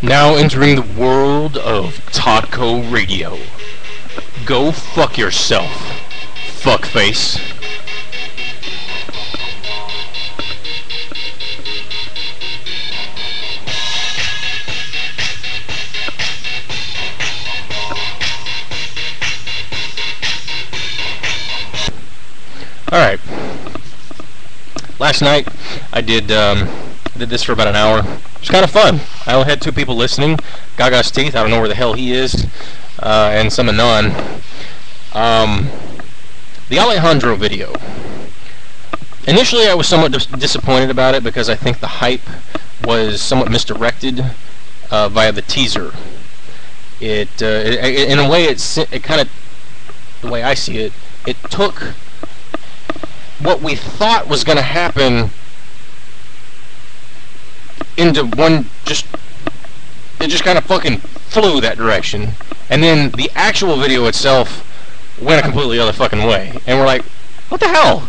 Now entering the world of TOTKORadio. Go fuck yourself, fuckface. Alright. Last night I did this for about an hour. It was kind of fun. I only had 2 people listening. Gaga's Teeth, I don't know where the hell he is, and some Anon. The Alejandro video. Initially I was somewhat disappointed about it because I think the hype was somewhat misdirected via the teaser. In a way, it kind of, the way I see it, it took what we thought was going to happen into one, it just kind of fucking flew that direction, and then the actual video itself went a completely other fucking way, and we're like, what the hell?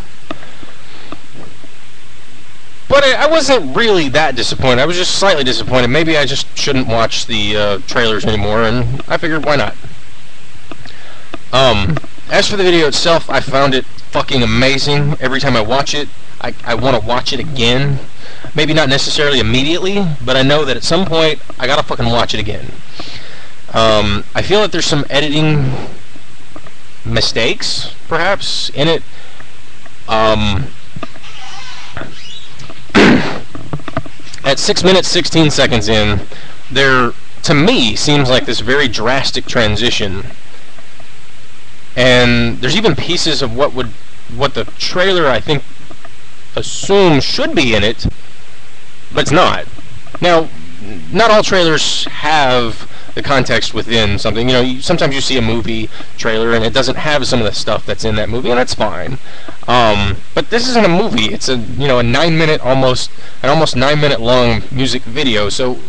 But I wasn't really that disappointed. I was just slightly disappointed. Maybe I just shouldn't watch the trailers anymore, and I figured, why not? As for the video itself, I found it fucking amazing. Every time I watch it, I want to watch it again. Maybe not necessarily immediately, but I know that at some point I gotta fucking watch it again. I feel that there's some editing mistakes, perhaps, in it. At 6 minutes 16 seconds in, there, to me, seems like this very drastic transition. And there's even pieces of what the trailer, I think, assumes should be in it, but it's not. Now, not all trailers have the context within something. You know, sometimes you see a movie trailer and it doesn't have some of the stuff that's in that movie, and that's fine. But this isn't a movie. It's a, you know, an almost 9 minute long music video. So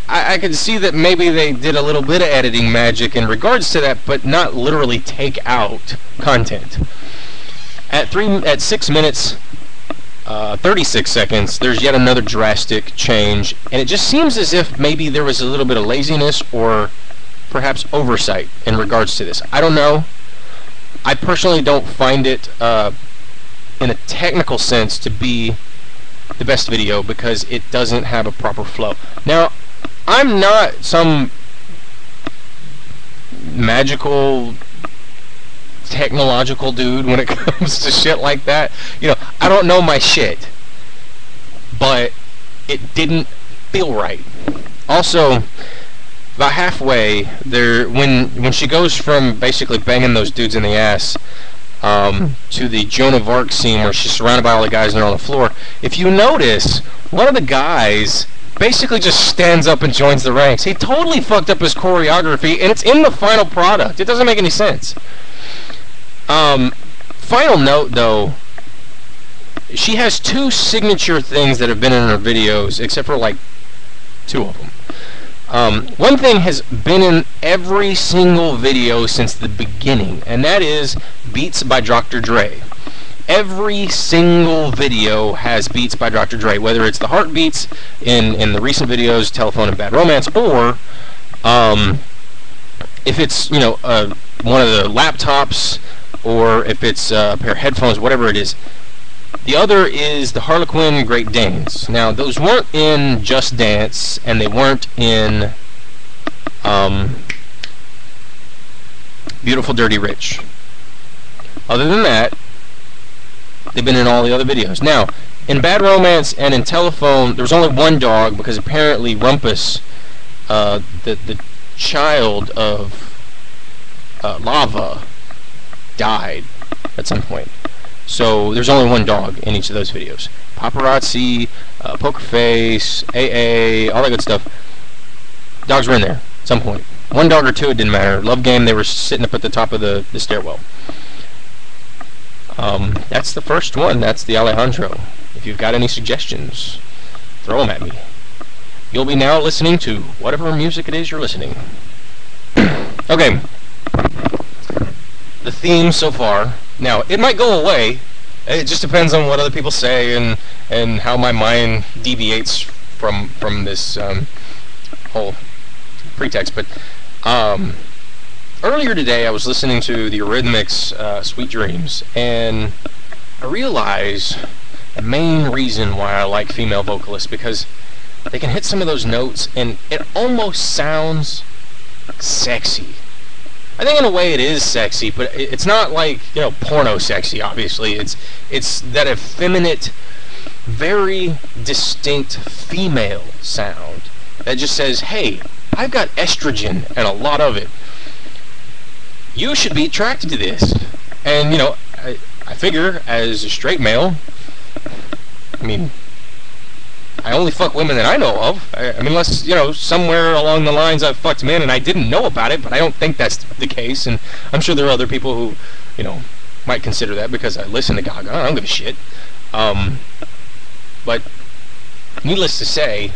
I could see that maybe they did a little bit of editing magic in regards to that, but not literally take out content. At 6 minutes 36 seconds, there's yet another drastic change, and it just seems as if maybe there was a little bit of laziness or perhaps oversight in regards to this. I don't know. I personally don't find it in a technical sense to be the best video because it doesn't have a proper flow. Now, I'm not some magical technological dude when it comes to shit like that. You know, I don't know my shit, but it didn't feel right. Also, about halfway there, when she goes from basically banging those dudes in the ass to the Joan of Arc scene where she's surrounded by all the guys and they're on the floor, if you notice, one of the guys basically just stands up and joins the ranks. He totally fucked up his choreography, and it's in the final product. It doesn't make any sense. Final note, though, she has 2 signature things that have been in her videos, except for like 2 of them. One thing has been in every single video since the beginning, and that is Beats by Dr. Dre. Every single video has Beats by Dr. Dre, whether it's the Heartbeats in the recent videos, Telephone and Bad Romance, or if it's, you know, one of the laptops, or if it's a pair of headphones, whatever it is. The other is the Harlequin Great Danes. Now, those weren't in Just Dance, and they weren't in Beautiful Dirty Rich. Other than that, they've been in all the other videos. Now, in Bad Romance and in Telephone, there was only one dog because apparently Rumpus, the child of Lava, died at some point. So there's only one dog in each of those videos. Paparazzi, Poker Face, AA, all that good stuff. Dogs were in there at some point. One dog or 2, it didn't matter. Love Game, they were sitting up at the top of the stairwell. That's the first one. That's the Alejandro. If you've got any suggestions, throw them at me. You'll be now listening to whatever music it is you're listening. Okay. The theme so far. Now, it might go away. It just depends on what other people say and how my mind deviates from this whole pretext, but earlier today I was listening to the Eurythmics' Sweet Dreams, and I realized the main reason why I like female vocalists, because they can hit some of those notes and it almost sounds sexy. I think in a way it is sexy, but it's not like, you know, porno sexy, obviously. It's that effeminate, very distinct female sound that just says, hey, I've got estrogen and a lot of it. You should be attracted to this. And, you know, I figure as a straight male, I mean, I only fuck women that I know of. I mean, unless, you know, somewhere along the lines I've fucked men and I didn't know about it, but I don't think that's the case. And I'm sure there are other people who, you know, might consider that because I listen to Gaga. I don't give a shit. But needless to say,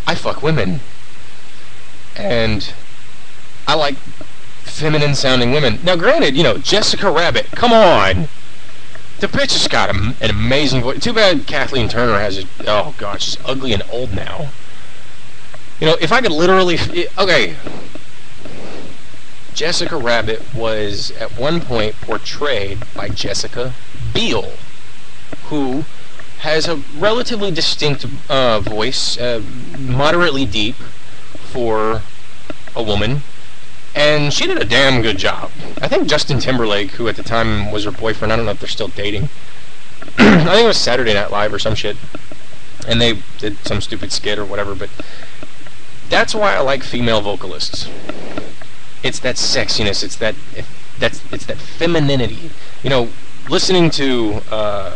I fuck women. And I like feminine sounding women. Now granted, you know, Jessica Rabbit, come on. The bitch has got an amazing voice. Too bad Kathleen Turner has it. Oh gosh, she's ugly and old now. You know, if I could literally... Okay. Jessica Rabbit was at one point portrayed by Jessica Biel, who has a relatively distinct voice, moderately deep for a woman, and she did a damn good job. I think Justin Timberlake, who at the time was her boyfriend, I don't know if they're still dating, I think it was Saturday Night Live or some shit, and they did some stupid skit or whatever, but that's why I like female vocalists. It's that sexiness, it's that femininity. You know, listening to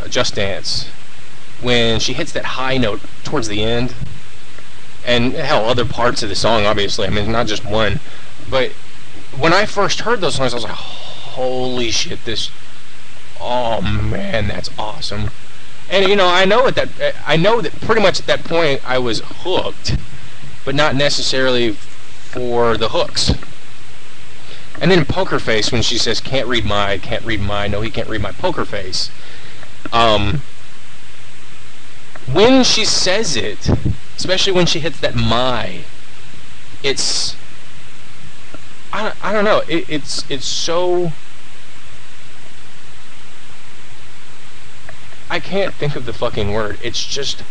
Just Dance, when she hits that high note towards the end, and hell, other parts of the song, obviously, I mean, not just one, but when I first heard those songs, I was like, holy shit, oh man, that's awesome. And, you know, I know that pretty much at that point I was hooked, but not necessarily for the hooks. And then Poker Face, when she says, can't read my, no, he can't read my poker face. When she says it, especially when she hits that my, it's, I don't know, it's so, I can't think of the fucking word, it's just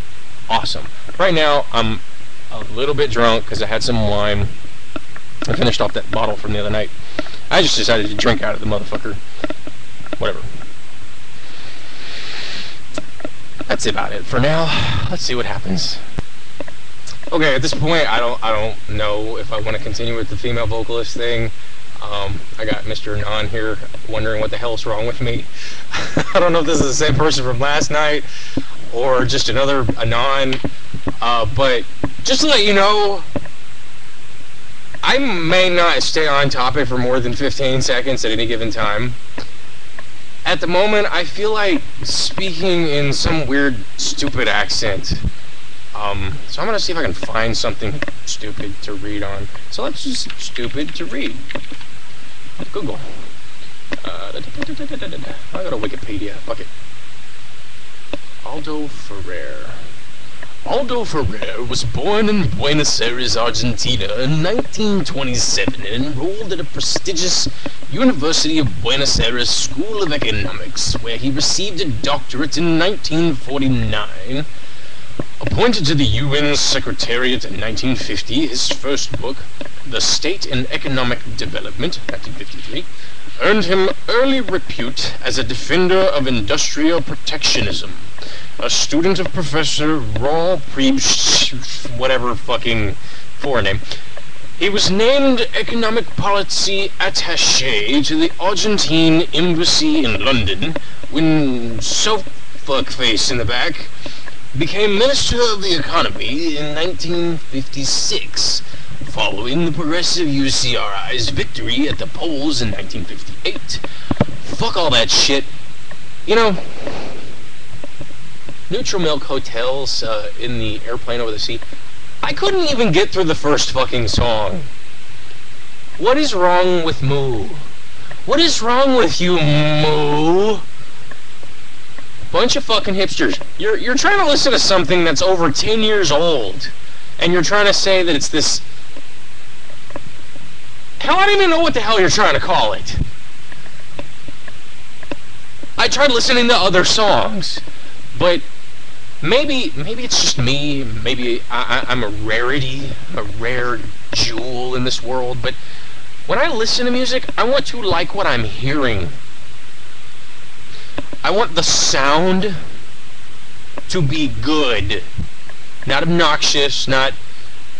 awesome. Right now, I'm a little bit drunk because I had some wine. I finished off that bottle from the other night. I just decided to drink out of the motherfucker. Whatever. That's about it for now. Let's see what happens. Okay, at this point, I don't know if I want to continue with the female vocalist thing. I got Mr. Anon here wondering what the hell's wrong with me. I don't know if this is the same person from last night or just another Anon. But just to let you know, I may not stay on topic for more than 15 seconds at any given time. At the moment, I feel like speaking in some weird, stupid accent. So I'm gonna see if I can find something stupid to read on. So let's just stupid to read. Google. I go to Wikipedia. Fuck it. Aldo Ferrer. Aldo Ferrer was born in Buenos Aires, Argentina in 1927 and enrolled at a prestigious University of Buenos Aires School of Economics, where he received a doctorate in 1949. Appointed to the UN Secretariat in 1950, his first book, The State and Economic Development, 1953, earned him early repute as a defender of industrial protectionism. A student of Professor Raul whatever fucking foreign name, he was named Economic Policy Attaché to the Argentine Embassy in London when fuckface in the back became Minister of the Economy in 1956, following the progressive UCRI's victory at the polls in 1958. Fuck all that shit. You know, Neutral Milk Hotels in the airplane over the sea, I couldn't even get through the first fucking song. What is wrong with Moo? What is wrong with you, Moo? Bunch of fucking hipsters. You're trying to listen to something that's over 10 years old, and you're trying to say that it's this Hell, I don't even know what the hell you're trying to call it. I tried listening to other songs, but maybe it's just me. Maybe I'm a rarity, a rare jewel in this world. But when I listen to music, I want to like what I'm hearing. I want the sound to be good, not obnoxious, not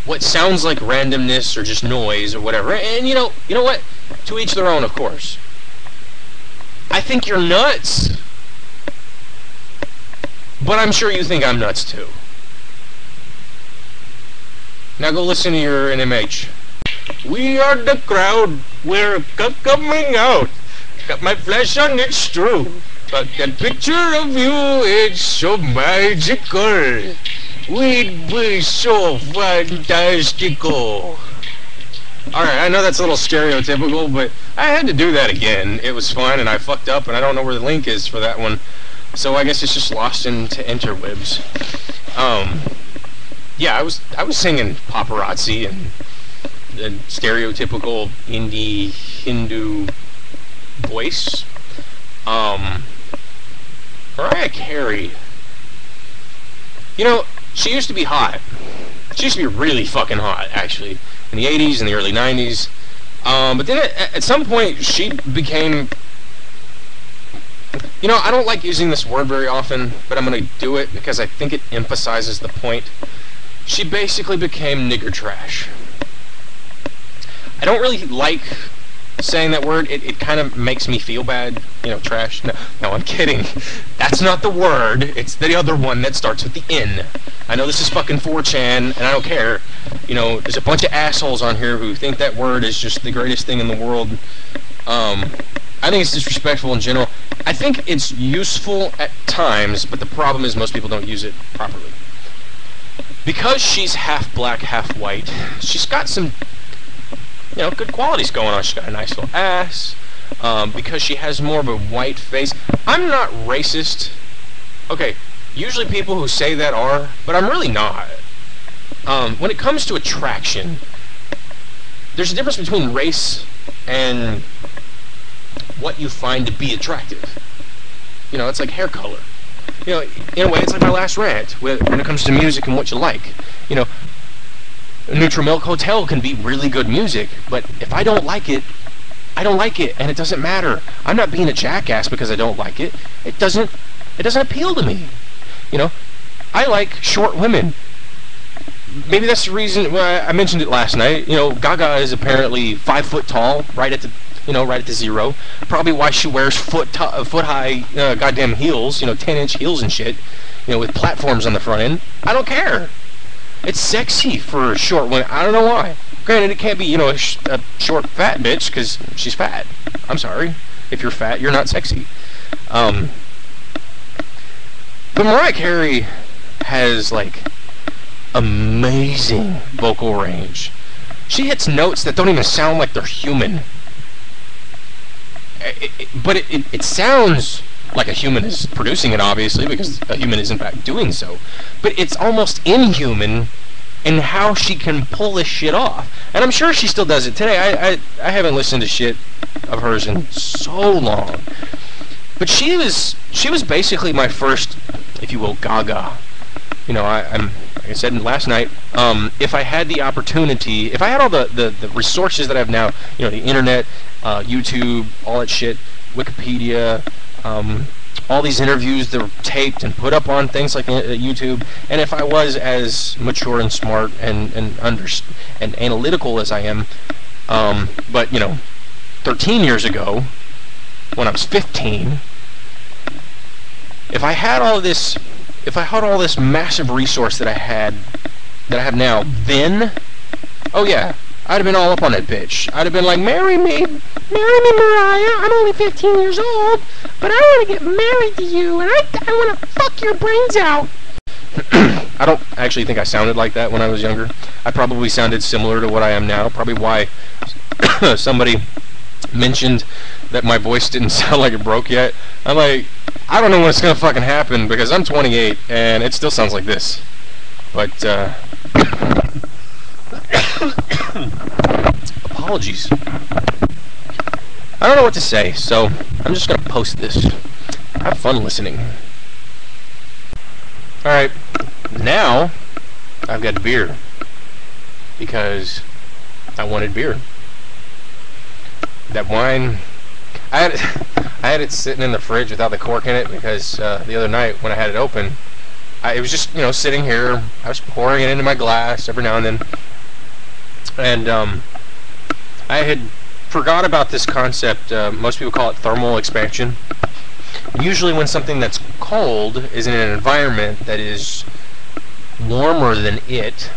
what sounds like randomness or just noise or whatever. And you know what? To each their own, of course. I think you're nuts, but I'm sure you think I'm nuts too. Now go listen to your NMH. We are the crowd, we're coming out. Got my flesh on, it's true. But that picture of you, it's so magical. We'd be so fantastical. Alright, I know that's a little stereotypical, but I had to do that again. It was fun, and I fucked up, and I don't know where the link is for that one. So I guess it's just lost into interwebs. Yeah, I was singing paparazzi and stereotypical indie Hindu voice. Mariah Carey. You know, she used to be hot. She used to be really fucking hot, actually, in the 80s and the early 90s. But then at some point, she became... You know, I don't like using this word very often, but I'm going to do it because I think it emphasizes the point. She basically became nigger trash. I don't really like saying that word. It kind of makes me feel bad. You know, trash. No, I'm kidding. That's not the word. It's the other one that starts with the N. I know this is fucking 4chan, and I don't care. You know, there's a bunch of assholes on here who think that word is just the greatest thing in the world. I think it's disrespectful in general. I think it's useful at times, but the problem is most people don't use it properly. Because she's half black, half white, she's got some, you know, good qualities going on. She's got a nice little ass. Because she has more of a white face. I'm not racist. Okay, usually people who say that are, but I'm really not. When it comes to attraction, there's a difference between race and what you find to be attractive. You know, it's like hair color. You know, in a way, it's like my last rant when it comes to music and what you like. You know, Neutral Milk Hotel can be really good music, but if I don't like it, I don't like it, and it doesn't matter. I'm not being a jackass because I don't like it. It doesn't appeal to me. You know, I like short women. Maybe that's the reason. Well, I mentioned it last night. You know, Gaga is apparently 5 foot tall, right at the zero. Probably why she wears foot high goddamn heels. You know, 10-inch heels and shit. You know, with platforms on the front end. I don't care. It's sexy for short women. I don't know why. Granted, it can't be, you know, a short fat bitch because she's fat. I'm sorry. If you're fat, you're not sexy. But Mariah Carey has, like, amazing vocal range. She hits notes that don't even sound like they're human. But it sounds like a human is producing it, obviously, because a human is in fact doing so. But it's almost inhuman in how she can pull this shit off. And I'm sure she still does it today. I haven't listened to shit of hers in so long. But she was basically my first, if you will, Gaga. You know, I'm like I said last night, if I had the opportunity, if I had all the resources that I have now, you know, the internet, YouTube, all that shit, Wikipedia, all these interviews that were taped and put up on things like YouTube, and if I was as mature and smart and analytical as I am, but, you know, 13 years ago, when I was 15, if I had all this massive resource that I have now, then, oh yeah, I'd have been all up on that bitch. I'd have been like, marry me, Mariah, I'm only 15 years old, but I want to get married to you, and I want to fuck your brains out. I don't actually think I sounded like that when I was younger. I probably sounded similar to what I am now, probably why somebody mentioned that my voice didn't sound like it broke yet. I'm like, I don't know when it's gonna fucking happen, because I'm 28, and it still sounds like this. But, apologies. I don't know what to say, so I'm just gonna post this. Have fun listening. Alright, now I've got beer. Because I wanted beer. That wine, I had it sitting in the fridge without the cork in it because the other night when I had it open, it was just, sitting here. I was pouring it into my glass every now and then. And I had forgot about this concept. Most people call it thermal expansion. Usually when something that's cold is in an environment that is warmer than it,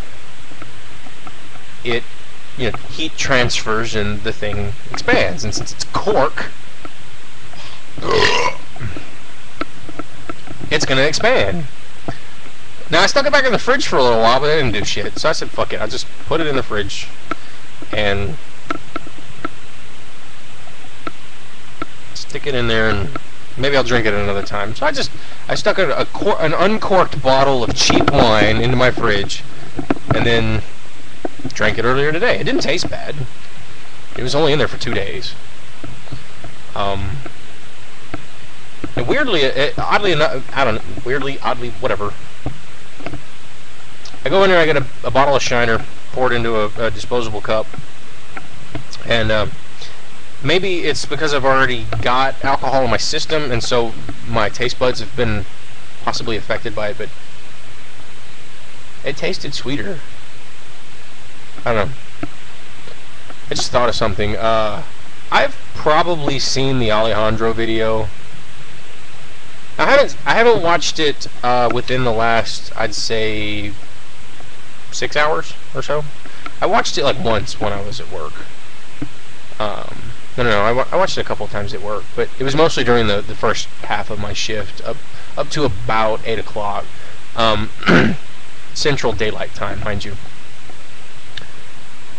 heat transfers and the thing expands. And since it's cork, it's going to expand. Now, I stuck it back in the fridge for a little while, but it didn't do shit. So I said, fuck it. I'll just put it in the fridge and stick it in there, and maybe I'll drink it another time. So I stuck an uncorked bottle of cheap wine into my fridge, and then drank it earlier today. It didn't taste bad. It was only in there for 2 days. And weirdly, oddly enough, I don't know, weirdly, oddly, whatever. I go in there, I get a bottle of Shiner, pour it into a disposable cup, and maybe it's because I've already got alcohol in my system, and so my taste buds have been possibly affected by it, but it tasted sweeter. I don't know. I just thought of something. I've probably seen the Alejandro video. I haven't watched it within the last, I'd say, 6 hours or so. I watched it like once when I was at work. No, I watched it a couple of times at work, but it was mostly during the first half of my shift, up to about 8 o'clock. Central Daylight Time, mind you.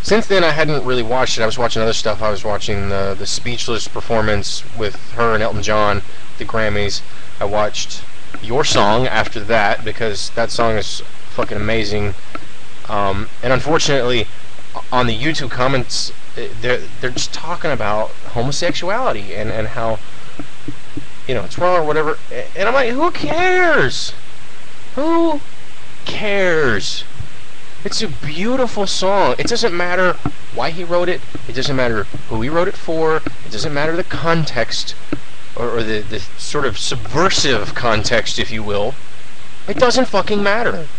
Since then, I hadn't really watched it. I was watching other stuff. I was watching the Speechless performance with her and Elton John at the Grammys. I watched Your Song after that, because that song is fucking amazing. And unfortunately, on the YouTube comments, they're just talking about homosexuality and how, it's wrong or whatever. And I'm like, who cares? Who cares? It's a beautiful song. It doesn't matter why he wrote it. It doesn't matter who he wrote it for. It doesn't matter the context, or the sort of subversive context, if you will. It doesn't fucking matter.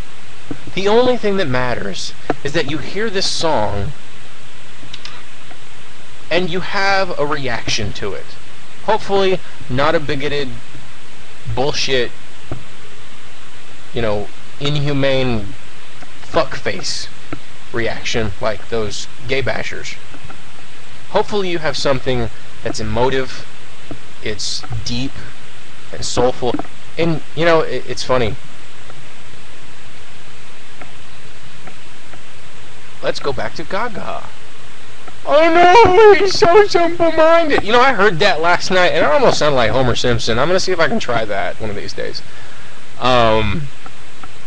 The only thing that matters is that you hear this song and you have a reaction to it. Hopefully not a bigoted bullshit, inhumane fuckface reaction like those gay bashers. Hopefully you have something that's emotive, it's deep and soulful, and it's funny. Let's go back to Gaga. Oh no, he's so simple-minded. I heard that last night, and it almost sounded like Homer Simpson. I'm gonna see if I can try that one of these days.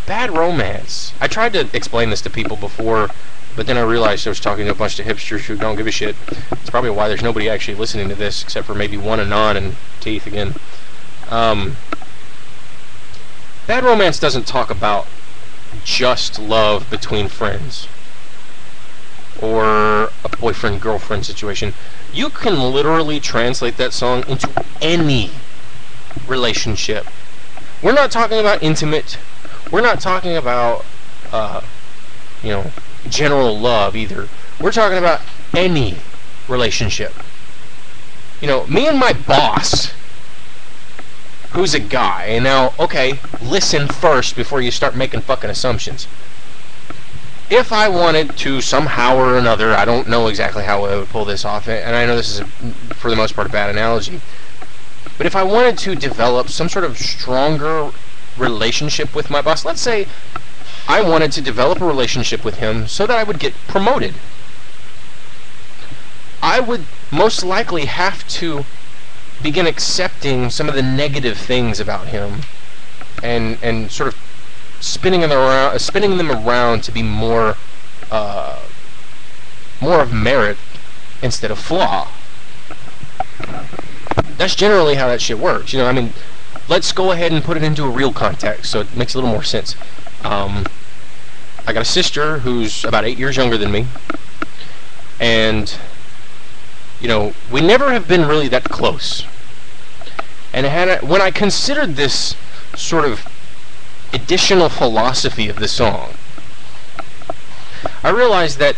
Bad Romance. I tried to explain this to people before, but then I realized I was talking to a bunch of hipsters who don't give a shit. It's probably why there's nobody actually listening to this, except for maybe one Anon and Teeth again. Bad Romance doesn't talk about just love between friends, or a boyfriend-girlfriend situation. You can literally translate that song into any relationship. We're not talking about intimate. We're not talking about, general love either. We're talking about any relationship. Me and my boss, who's a guy, and now, okay, listen first before you start making fucking assumptions. If I wanted to somehow or another, I don't know exactly how I would pull this off, and I know this is, for the most part, a bad analogy, but if I wanted to develop some sort of stronger relationship with my boss, let's say I wanted to develop a relationship with him so that I would get promoted, I would most likely have to begin accepting some of the negative things about him and sort of spinning them around to be more of merit instead of flaw. That's generally how that shit works. You know, I mean, let's go ahead and put it into a real context so it makes a little more sense. I got a sister who's about 8 years younger than me, and you know, we never have been really that close. And when I considered this sort of additional philosophy of the song, I realized that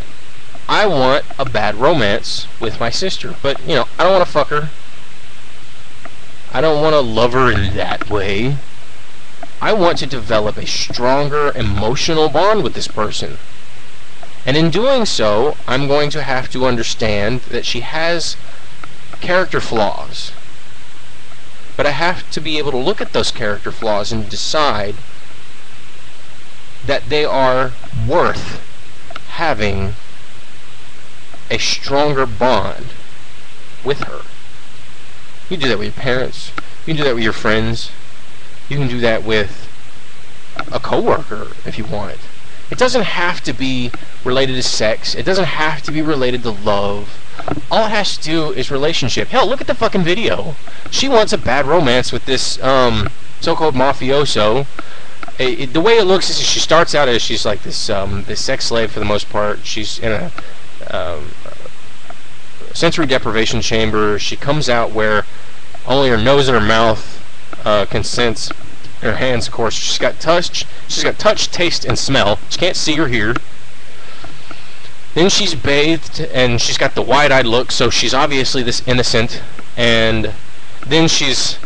I want a bad romance with my sister, but you know, I don't want to fuck her. I don't want to love her in that way. I want to develop a stronger emotional bond with this person. And in doing so, I'm going to have to understand that she has character flaws. But I have to be able to look at those character flaws and decide that they are worth having a stronger bond with her. You can do that with your parents. You can do that with your friends. You can do that with a coworker if you want. It doesn't have to be related to sex. It doesn't have to be related to love. All it has to do is relationship. Hell, look at the fucking video. She wants a bad romance with this so-called mafioso. The way it looks is she starts out as she's like this sex slave for the most part. She's in a sensory deprivation chamber. She comes out where only her nose and her mouth can sense. Her hands, of course. She's got touch, taste, and smell. She can't see or hear. Then she's bathed, and she's got the wide-eyed look, so she's obviously this innocent. And then she's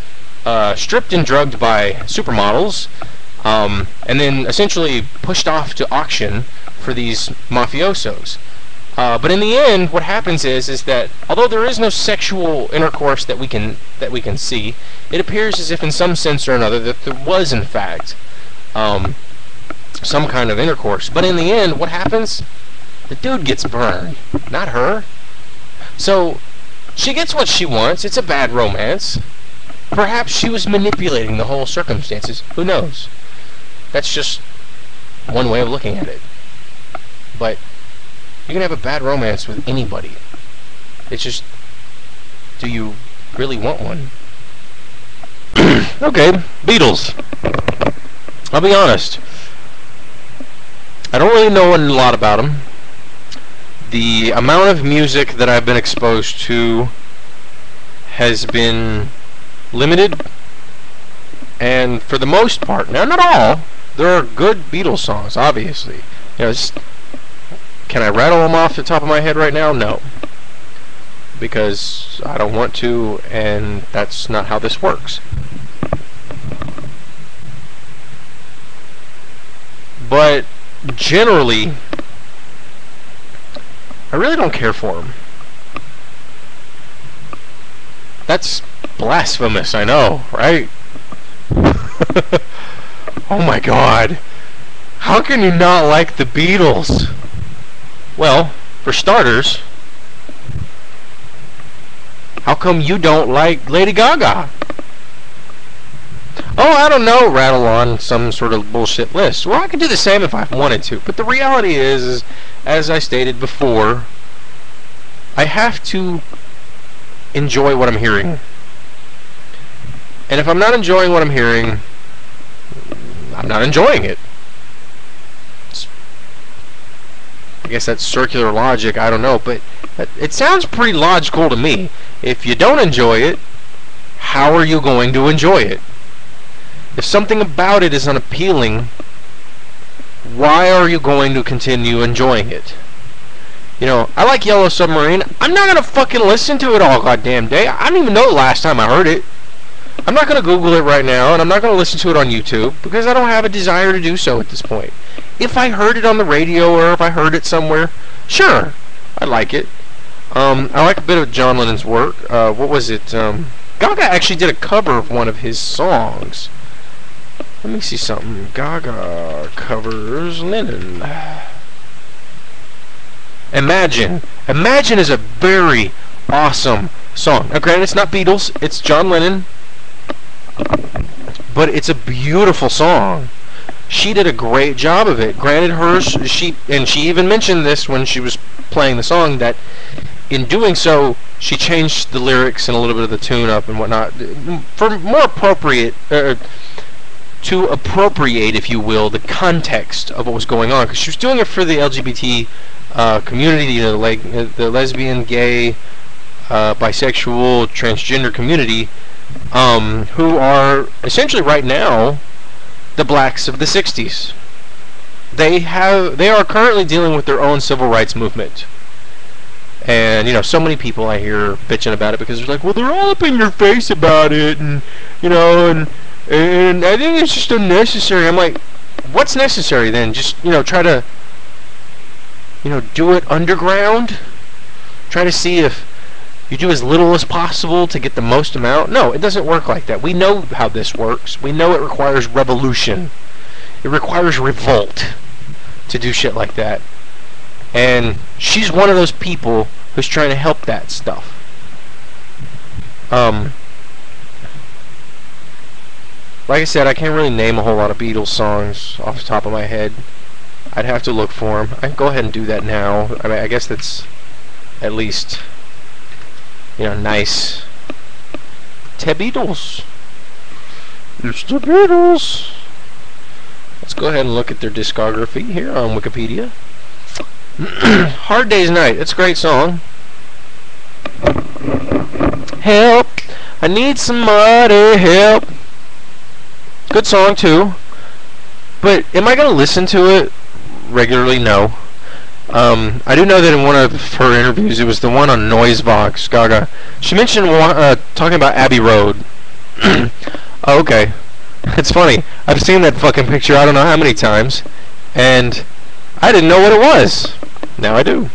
stripped and drugged by supermodels, and then essentially pushed off to auction for these mafiosos. But in the end, what happens is that although there is no sexual intercourse that we can see, it appears as if in some sense or another that there was in fact some kind of intercourse. But in the end, what happens? The dude gets burned, not her. So she gets what she wants. It's a bad romance. Perhaps she was manipulating the whole circumstances. Who knows? That's just one way of looking at it. But you can have a bad romance with anybody. It's just, do you really want one? Okay, Beatles. I'll be honest. I don't really know a lot about them. The amount of music that I've been exposed to has been limited, and for the most part, now not all, there are good Beatles songs, obviously. You know, can I rattle them off the top of my head right now? No. Because I don't want to, and that's not how this works. But generally, I really don't care for them. That's blasphemous, I know, right? Oh my God. How can you not like the Beatles? Well, for starters, how come you don't like Lady Gaga? Oh, I don't know, rattle on some sort of bullshit list. Well, I could do the same if I wanted to, but the reality is, as I stated before, I have to enjoy what I'm hearing. And if I'm not enjoying what I'm hearing, I'm not enjoying it. I guess that's circular logic, I don't know, but it sounds pretty logical to me. If you don't enjoy it, how are you going to enjoy it? If something about it is unappealing, why are you going to continue enjoying it? You know, I like Yellow Submarine. I'm not going to fucking listen to it all goddamn day. I don't even know the last time I heard it. I'm not going to Google it right now, and I'm not going to listen to it on YouTube, because I don't have a desire to do so at this point. If I heard it on the radio, or if I heard it somewhere, sure, I like it. I like a bit of John Lennon's work. What was it? Gaga actually did a cover of one of his songs. Let me see something. Gaga covers Lennon. Imagine. Imagine is a very awesome song. Now, granted, it's not Beatles. It's John Lennon. But it's a beautiful song. She did a great job of it. Granted, she even mentioned this when she was playing the song, that in doing so, she changed the lyrics and a little bit of the tune up and whatnot for more appropriate, to appropriate, if you will, the context of what was going on. Because she was doing it for the LGBT community, you know, like the lesbian, gay, bisexual, transgender community, who are essentially right now the blacks of the 60s. They are currently dealing with their own civil rights movement. And, you know, so many people I hear bitching about it because they're like, well, they're all up in your face about it, and, you know, and I think it's just unnecessary. I'm like, what's necessary then? Just, you know, try to, you know, do it underground? Try to see if you do as little as possible to get the most amount? No, it doesn't work like that. We know how this works. We know it requires revolution. It requires revolt to do shit like that. And she's one of those people who's trying to help that stuff. Like I said, I can't really name a whole lot of Beatles songs off the top of my head. I'd have to look for them. I can go ahead and do that now. I mean, I guess that's at least, you know, nice. The Beatles. It's the Beatles. Let's go ahead and look at their discography here on Wikipedia. Hard Day's Night. It's a great song. Help! I need somebody help. Good song too. But am I going to listen to it regularly? No. I do know that in one of her interviews, it was the one on Noisevox, Gaga, she mentioned talking about Abbey Road. Oh, okay. It's funny. I've seen that fucking picture I don't know how many times, and I didn't know what it was. Now I do.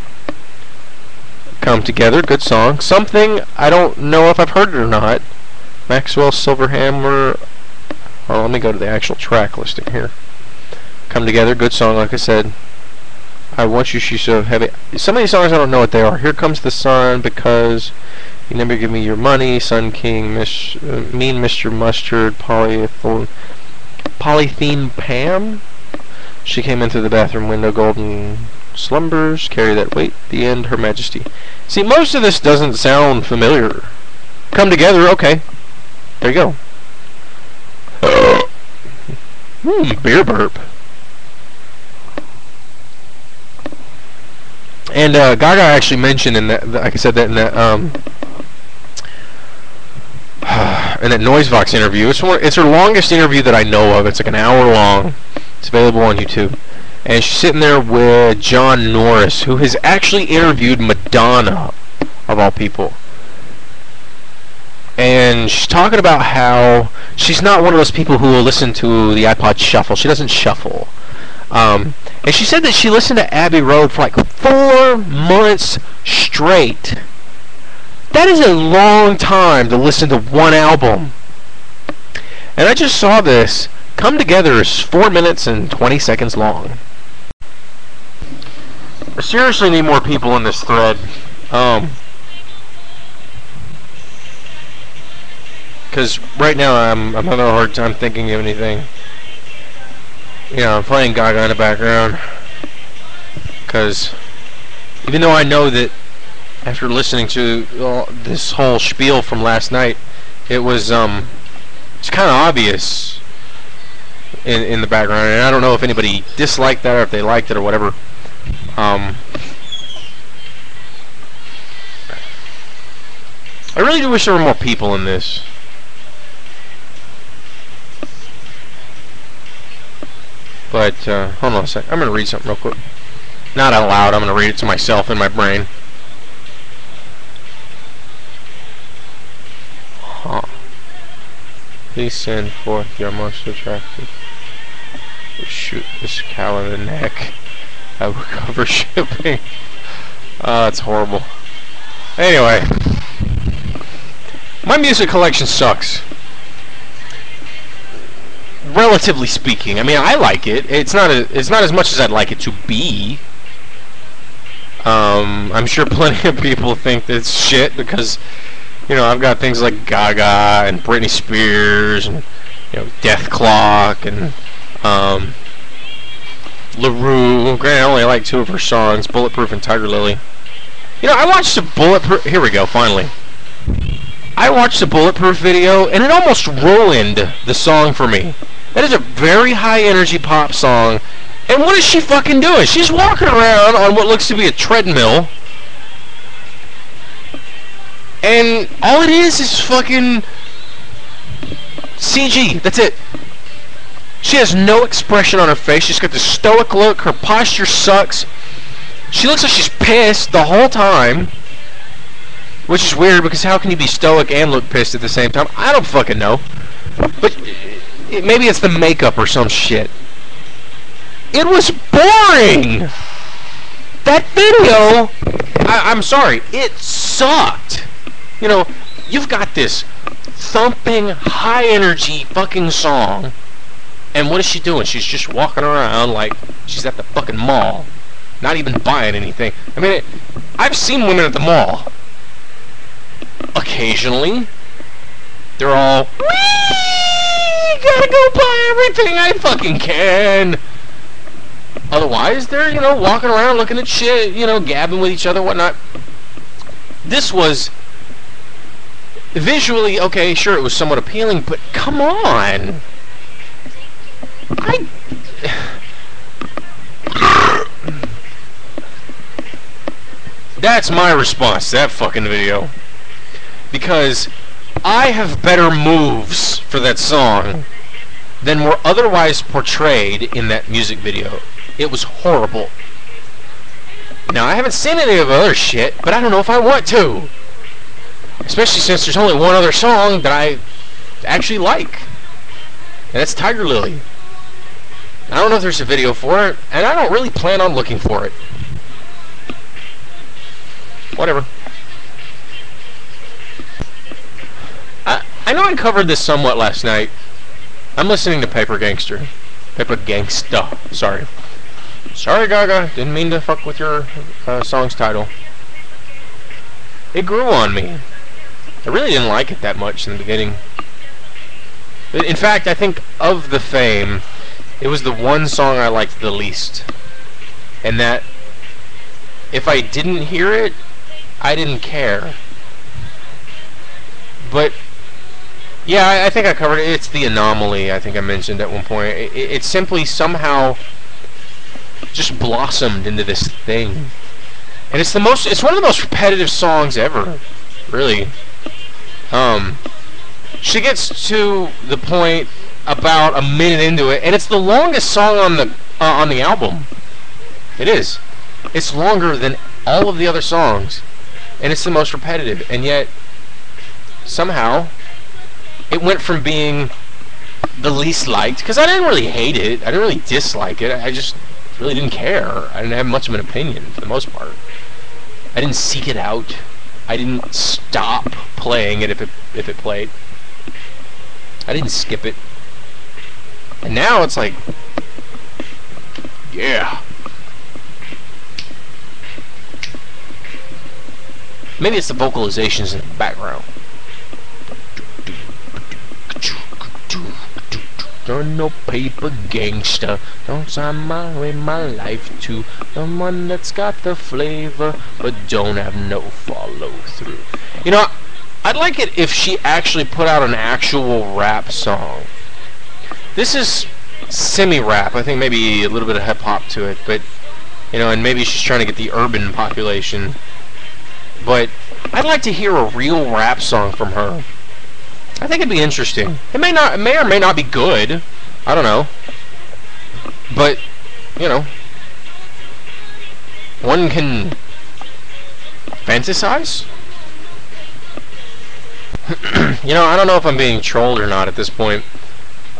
Come Together, good song. Something, I don't know if I've heard it or not. Maxwell Silverhammer. Well, let me go to the actual track listing here. Come Together, good song, like I said. I Want You, She's So Heavy. Some of these songs I don't know what they are. Here Comes the Sun, Because You Never Give Me Your Money, Sun King, Mean Mr. Mustard, Polythene Pam. She Came In Through the Bathroom Window, Golden Slumbers, Carry That Weight, The End, Her Majesty. See, most of this doesn't sound familiar. Come Together, okay. There you go. Beer burp. And Gaga actually mentioned in that, like I said, that in that Noisevox interview. It's her longest interview that I know of. It's like an hour long. It's available on YouTube. And she's sitting there with John Norris, who has actually interviewed Madonna, of all people. And she's talking about how she's not one of those people who will listen to the iPod Shuffle. She doesn't shuffle. And she said that she listened to Abbey Road for like 4 months straight. That is a long time to listen to one album. And I just saw this. Come Together is 4 minutes and 20 seconds long. I seriously need more people in this thread. Because right now I'm having a hard time thinking of anything. You know, I'm playing Gaga in the background. Because even though I know that after listening to this whole spiel from last night, it was it's kind of obvious in the background, and I don't know if anybody disliked that or if they liked it or whatever. I really do wish there were more people in this. But, hold on a sec. I'm going to read something real quick. Not out loud. I'm going to read it to myself in my brain. Huh. Please send forth your most attractive. Shoot this cow in the neck. I will cover shipping. It's horrible. Anyway. My music collection sucks. Relatively speaking. I mean, I like it. It's not as much as I'd like it to be. I'm sure plenty of people think that's shit because, you know, I've got things like Gaga and Britney Spears and, you know, Death Clock and LaRue. Granted, I only like 2 of her songs, Bulletproof and Tiger Lily. You know, I watched a Bulletproof... Here we go, finally. I watched the Bulletproof video, and it almost ruined the song for me. That is a very high-energy pop song, and what is she fucking doing? She's walking around on what looks to be a treadmill, and all it is fucking CG. That's it. She has no expression on her face. She's got this stoic look. Her posture sucks. She looks like she's pissed the whole time. Which is weird, because how can you be stoic and look pissed at the same time? I don't fucking know. But maybe it's the makeup or some shit. It was boring! That video, I'm sorry, it sucked. You know, you've got this thumping, high-energy fucking song, and what is she doing? She's just walking around like she's at the fucking mall. Not even buying anything. I mean, I've seen women at the mall. Occasionally, they're all, wee, gotta go buy everything I fucking can. Otherwise, they're, you know, walking around looking at shit, you know, gabbing with each other, whatnot. This was visually, okay, sure, it was somewhat appealing, but come on. That's my response to that fucking video. Because I have better moves for that song than were otherwise portrayed in that music video. It was horrible. Now, I haven't seen any of the other shit, but I don't know if I want to. Especially since there's only one other song that I actually like. And that's Tiger Lily. I don't know if there's a video for it, and I don't really plan on looking for it. Whatever. I know I covered this somewhat last night. I'm listening to Paper Gangsta. Sorry. Sorry, Gaga. Didn't mean to fuck with your song's title. It grew on me. I really didn't like it that much in the beginning. In fact, I think of the Fame, it was the one song I liked the least. And that, if I didn't hear it, I didn't care. But yeah, I think I covered it. It's the Anomaly, I think I mentioned at one point. It simply somehow just blossomed into this thing. And it's one of the most repetitive songs ever. Really. She gets to the point about a minute into it, and it's the longest song on the album. It is. It's longer than all of the other songs, and it's the most repetitive, and yet somehow it went from being the least liked, because I didn't really hate it, I didn't really dislike it, I just really didn't care. I didn't have much of an opinion for the most part. I didn't seek it out. I didn't stop playing it if it played. I didn't skip it. And now it's like, yeah. Maybe it's the vocalizations in the background. You're no paper gangster. Don't sign my life to the one that's got the flavor but don't have no follow through. You know, I'd like it if she actually put out an actual rap song. This is semi-rap. I think maybe a little bit of hip-hop to it, but you know, and maybe she's trying to get the urban population. But I'd like to hear a real rap song from her. I think it'd be interesting. It may or may not be good. I don't know. But, you know, one can fantasize? You know, I don't know if I'm being trolled or not at this point.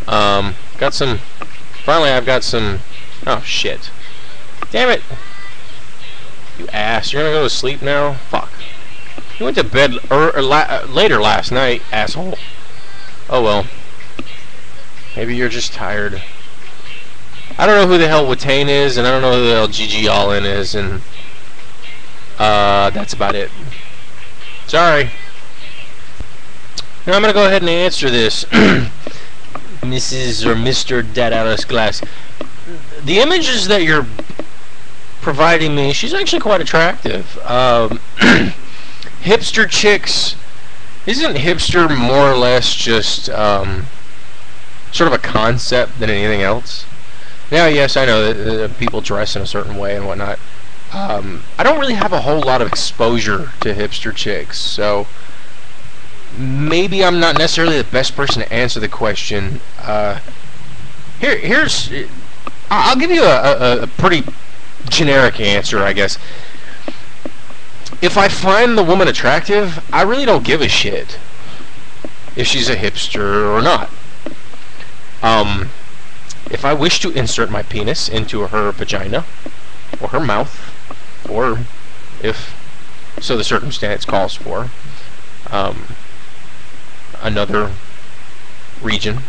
Finally I've got some, oh shit. Damn it. You ass, you're gonna go to sleep now? Fuck. You went to bed later last night, asshole. Oh well. Maybe you're just tired. I don't know who the hell Watane is, and I don't know who the hell Gigi Allin is, and that's about it. Sorry. Now I'm gonna go ahead and answer this. Mrs. or Mr. Dead Out of Glass. The images that you're providing me, she's actually quite attractive. Hipster chicks, isn't hipster more or less just sort of a concept than anything else? Now, yes, I know that people dress in a certain way and whatnot. I don't really have a whole lot of exposure to hipster chicks, so maybe I'm not necessarily the best person to answer the question. Here's I'll give you a pretty generic answer, I guess. If I find the woman attractive, I really don't give a shit if she's a hipster or not. If I wish to insert my penis into her vagina or her mouth, or if so the circumstance calls for, another region,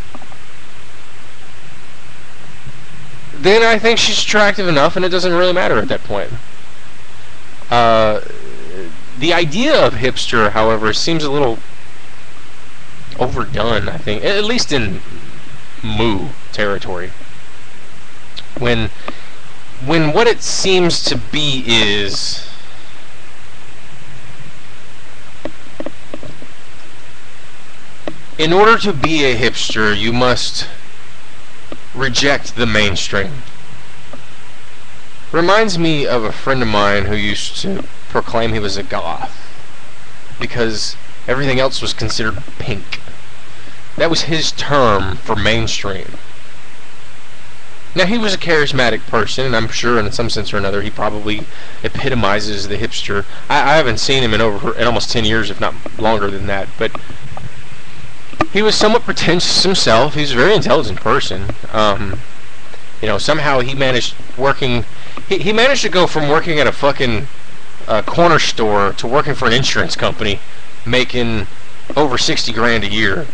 then I think she's attractive enough, and it doesn't really matter at that point. The idea of hipster, however, seems a little overdone, I think, at least in moo territory. When what it seems to be is in order to be a hipster, you must reject the mainstream. Reminds me of a friend of mine who used to proclaim he was a goth because everything else was considered pink. That was his term for mainstream. Now, he was a charismatic person, and I'm sure in some sense or another he probably epitomizes the hipster. I haven't seen him in almost 10 years, if not longer than that, but he was somewhat pretentious himself. He's a very intelligent person. You know, somehow he managed working. He managed to go from working at a fucking corner store to working for an insurance company, making over 60 grand a year.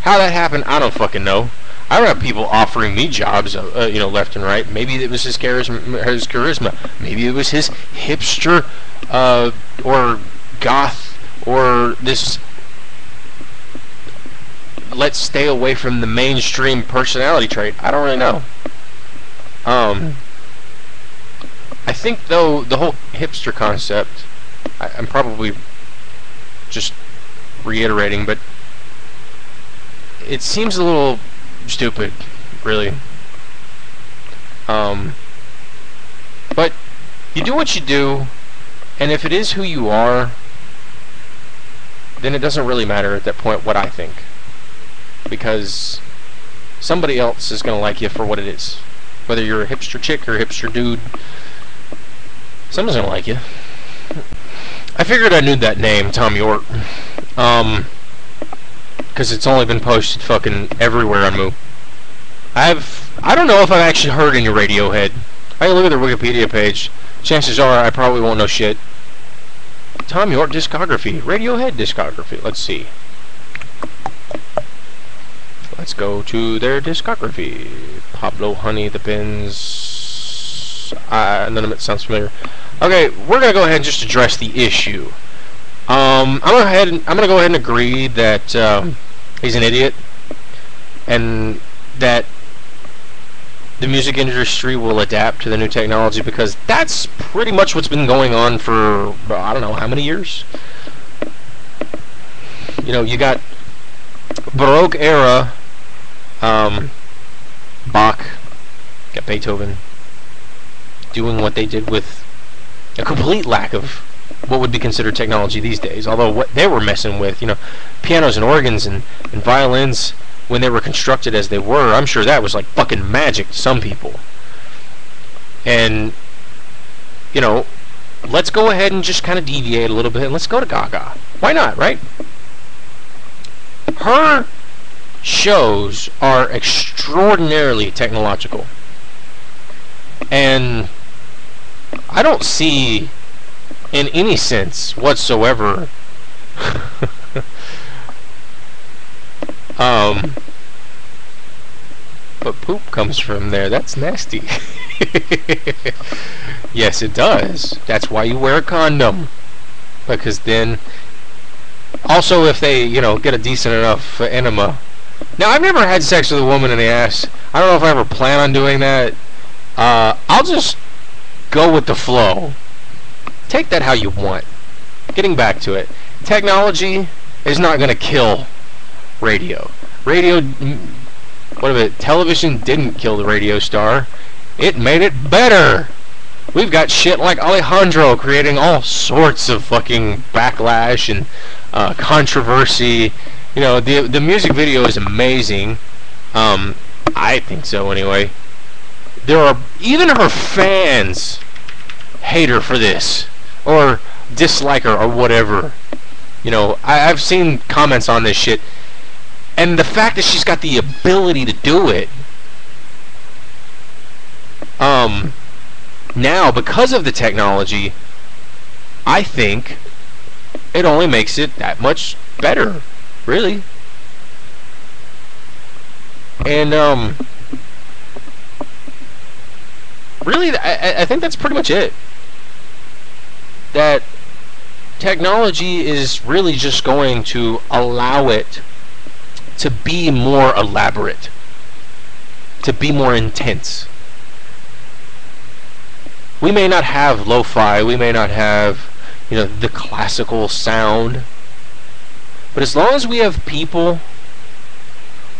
How that happened, I don't fucking know. I don't have people offering me jobs, you know, left and right. Maybe it was his charisma. Maybe it was his hipster, or goth, or this let's stay away from the mainstream personality trait. I don't really know. I think, though, the whole hipster concept, I'm probably just reiterating, but it seems a little stupid, really. But you do what you do, and if it is who you are, then it doesn't really matter at that point what I think, because somebody else is going to like you for what it is. Whether you're a hipster chick or a hipster dude, someone's going to like you. I figured I knew that name, Tom York, because it's only been posted fucking everywhere on Moo. I don't know if I've actually heard any Radiohead. I can look at their Wikipedia page. Chances are I probably won't know shit. Tom York discography, Radiohead discography. Let's see. Let's go to their discography. Pablo Honey, The Bins. None of it sounds familiar. Okay, we're gonna go ahead and just address the issue. I'm gonna go ahead and agree that he's an idiot, and that the music industry will adapt to the new technology, because that's pretty much what's been going on for I don't know how many years. You know, you got Baroque era, Bach, got Beethoven doing what they did with a complete lack of what would be considered technology these days. Although what they were messing with, you know, pianos and organs and violins, when they were constructed as they were, I'm sure that was like fucking magic to some people. And, you know, let's go ahead and just kind of deviate a little bit, and let's go to Gaga. Why not, right? Her shows are extraordinarily technological, and I don't see in any sense whatsoever but poop comes from there. That's nasty. Yes, it does. That's why you wear a condom, because then also if they, you know, get a decent enough enema. Now, I've never had sex with a woman in the ass. I don't know if I ever plan on doing that. I'll just go with the flow. Take that how you want. Getting back to it, technology is not going to kill radio. Television didn't kill the radio star. It made it better. We've got shit like Alejandro creating all sorts of fucking backlash and controversy. You know, the music video is amazing. I think so anyway. There are even her fans hate her for this, or dislike her, or whatever. You know, I've seen comments on this shit, and the fact that she's got the ability to do it, now because of the technology, I think it only makes it that much better, really. And really, I think that's pretty much it. That technology is really just going to allow it to be more elaborate, to be more intense. We may not have lo-fi, we may not have, you know, the classical sound, but as long as we have people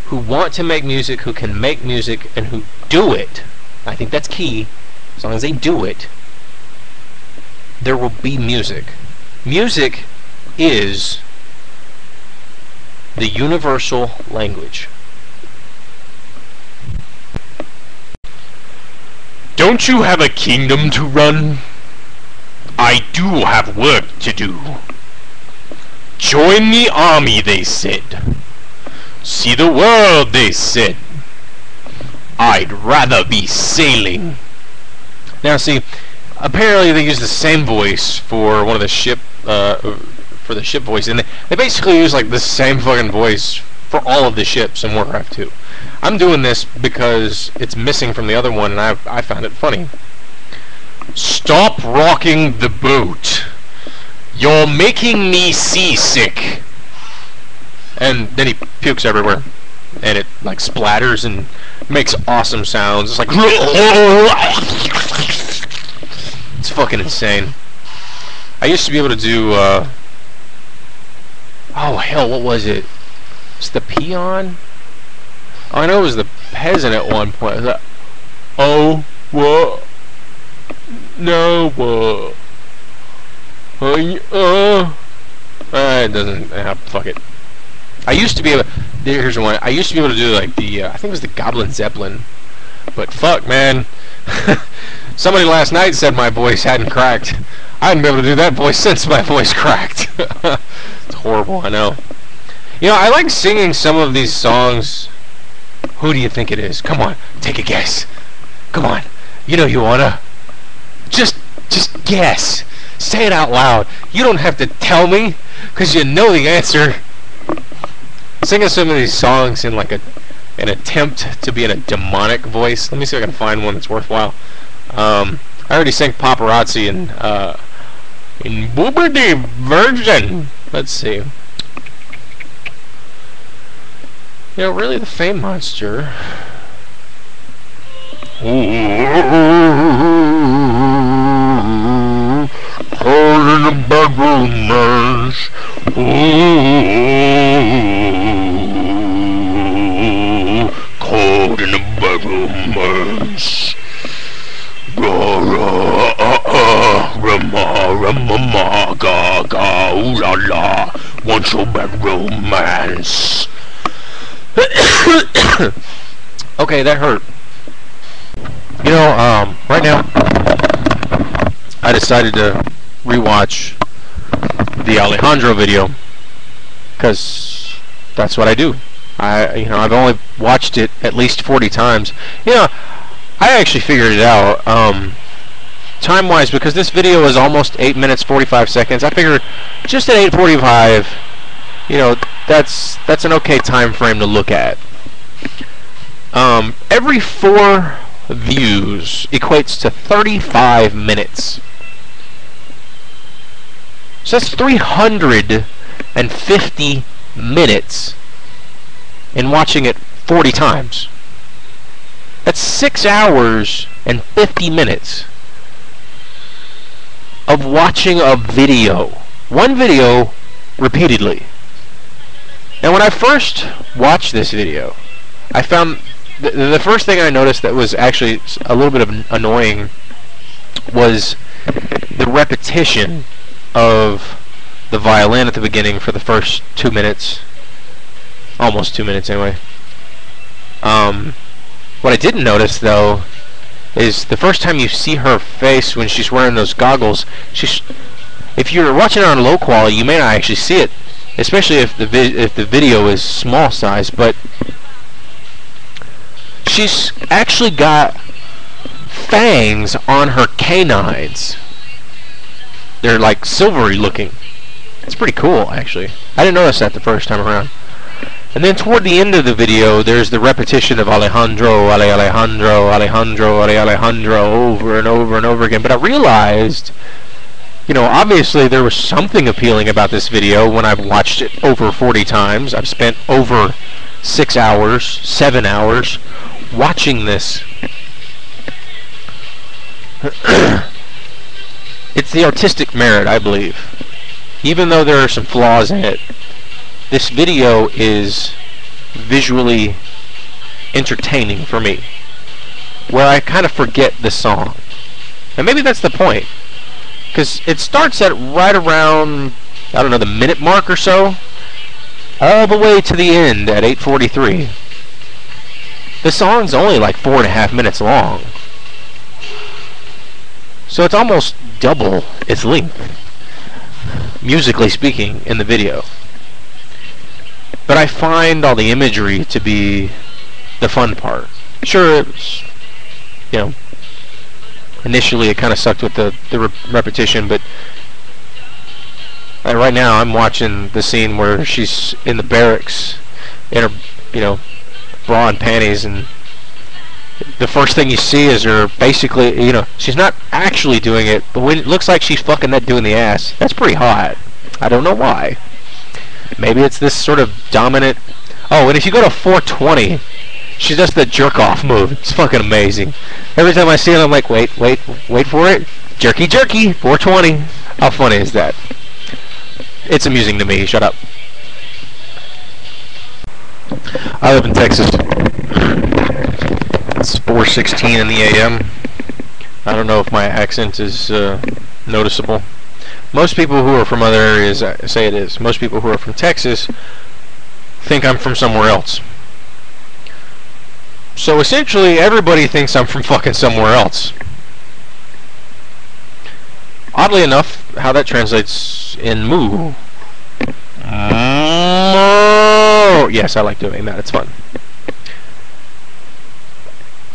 who want to make music, who can make music, and who do it, I think that's key. As long as they do it, there will be music. Music is the universal language. Don't you have a kingdom to run? I do have work to do. Join the army, they said. See the world, they said. I'd rather be sailing. Now see, apparently they use the same voice for one of the ship, for the ship voice, and they basically use like the same fucking voice for all of the ships in Warcraft 2. I'm doing this because it's missing from the other one, and I found it funny. Stop rocking the boat. You're making me seasick. And then he pukes everywhere, and it like splatters and makes awesome sounds. It's like it's fucking insane. I used to be able to do oh hell, what was it? It's the peon? Oh, I know it was the peasant at one point. It was like, oh, what? No, what? It doesn't. Fuck it. I used to be able. Here's one. I used to be able to do like the. I think it was the Goblin Zeppelin. But fuck, man. Somebody last night said my voice hadn't cracked. I hadn't been able to do that voice since my voice cracked. It's horrible, I know. You know, I like singing some of these songs. Who do you think it is? Come on, take a guess. Come on, you know you wanna. Just guess. Say it out loud. You don't have to tell me, cause you know the answer. Singing some of these songs in like an attempt to be in a demonic voice. Let me see if I can find one that's worthwhile. I already sang Paparazzi in Booberdy version. Let's see. You know, really, the Fame Monster. Cold in the bedroom, man. Cold in the bedroom, man. Rama, ga, ga, ooh la la. Want your bedroom, man. Okay, that hurt. You know, right now, I decided to rewatch the Alejandro video, because that's what I do. I've only watched it at least 40 times. You know, I actually figured it out, time-wise, because this video is almost 8 minutes 45 seconds. I figured just at 8:45, you know, that's an okay time frame to look at. Every 4 views equates to 35 minutes. So that's 350 minutes in watching it 40 times. That's 6 hours and 50 minutes of watching a video, one video, repeatedly. Now, when I first watched this video, I found the first thing I noticed that was actually a little bit of annoying was the repetition of the violin at the beginning for the first 2 minutes. Almost 2 minutes anyway. What I didn't notice though is the first time you see her face when she's wearing those goggles, if you're watching it on low quality, you may not actually see it, especially if the video is small size, but she's actually got fangs on her canines. They're like silvery looking. It's pretty cool, actually. I didn't notice that the first time around. And then toward the end of the video, there's the repetition of Alejandro, Alejandro, Alejandro, Alejandro over and over and over again. But I realized, you know, obviously there was something appealing about this video when I've watched it over 40 times. I've spent over 6 hours, 7 hours watching this. It's the artistic merit, I believe. Even though there are some flaws in it, this video is visually entertaining for me, where I kind of forget the song. And maybe that's the point, because it starts at right around, I don't know, the minute mark or so, all the way to the end at 8:43. The song's only like 4.5 minutes long, so it's almost double its length, musically speaking, in the video. But I find all the imagery to be the fun part. Sure, it was, you know, initially it kind of sucked with the repetition, but right now I'm watching the scene where she's in the barracks in her, you know, bra and panties, and the first thing you see is her basically, you know, she's not actually doing it, but when it looks like she's fucking that dude in the ass, that's pretty hot. I don't know why. Maybe it's this sort of dominant... Oh, and if you go to 420, she does the jerk-off move. It's fucking amazing. Every time I see it, I'm like, wait for it. Jerky, jerky, 420. How funny is that? It's amusing to me. Shut up. I live in Texas. It's 4:16 in the a.m. I don't know if my accent is noticeable. Most people who are from other areas say it is. Most people who are from Texas think I'm from somewhere else. So essentially, everybody thinks I'm from fucking somewhere else. Oddly enough, how that translates in moo. Yes, I like doing that. It's fun.